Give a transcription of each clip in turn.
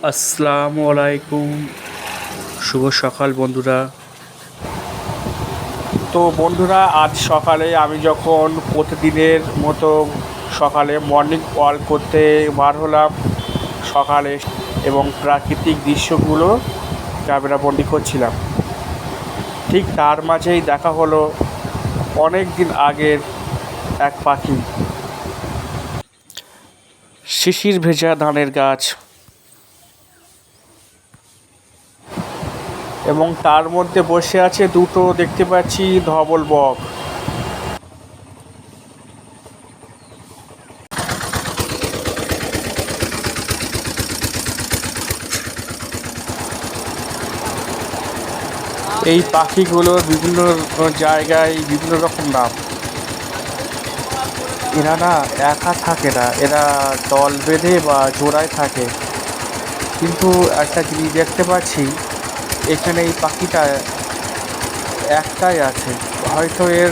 আসসালামু আলাইকুম, শুভ সকাল বন্ধুরা। তো বন্ধুরা, আজ সকালে আমি যখন প্রতিদিনের মতো সকালে মর্নিং ওয়াক করতে বার হলাম সকালে, এবং প্রাকৃতিক দৃশ্যগুলো ক্যামেরাবন্দি করছিলাম। ঠিক তার মাঝেই দেখা হলো অনেক দিন আগের এক পাখি, শিশির ভেজা ধানের গাছ, এবং তার মধ্যে বসে আছে দুটো দেখতে পাচ্ছি ধবল বক। এই পাখিগুলোর বিভিন্ন জায়গায় বিভিন্ন রকম নাম। এরা না একা থাকে না, এরা দল বেঁধে বা জোড়ায় থাকে। কিন্তু একটা জিনিস দেখতে পাচ্ছি, এখানে এই পাখিটা একটাই আছে, হয়তো এর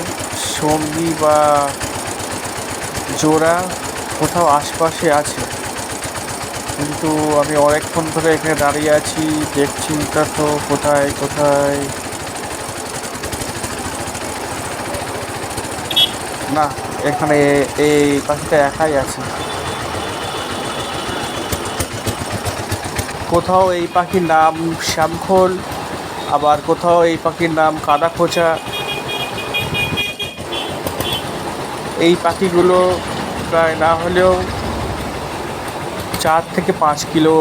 সঙ্গী বা জোড়া কোথাও আশপাশে আছে। কিন্তু আমি অনেকক্ষণ ধরে এখানে দাঁড়িয়ে আছি, দেখছি এটা তো কোথায় কোথায় না। এখানে এই পাখিটা একাই আছে। কোথাও এই পাখির নাম শ্যামখোল, আবার কোথাও এই পাখির নাম কাদাখোঁচা। এই পাখিগুলো প্রায় না হলেও 4 থেকে 5 কিলো,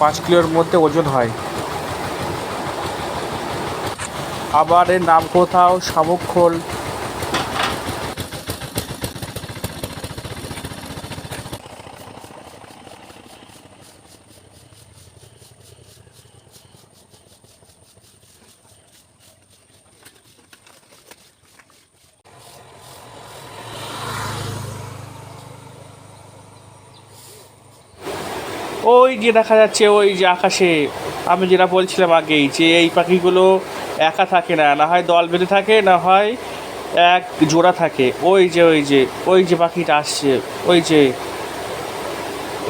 5 কিলোর মধ্যে ওজন হয়। আবার এর নাম কোথাও শামুক খোল। ওই যে দেখা যাচ্ছে, ওই যে আকাশে, আমি যেটা বলছিলাম আগেই, যে এই পাখিগুলো একা থাকে না, না হয় দল বেঁধে থাকে, না হয় এক জোড়া থাকে। ওই যে পাখিটা আসছে,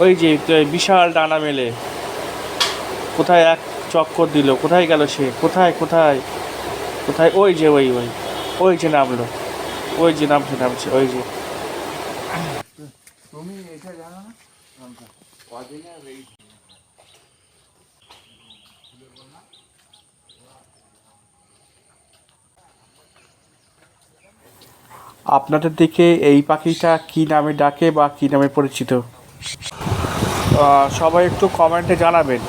ওই যে বিশাল ডানা মেলে কোথায় এক চক্কর দিল, কোথায় গেল সে, কোথায় কোথায় কোথায়, ওই যে নামলো, ওই যে নামছে ওই যে। তুমি এটা জানো না? কদিনে এই আপনাদের দিকে এই পাখিটা কি নামে ডাকে বা কি নামে পরিচিত? সবাই একটু কমেন্টে জানাবেন।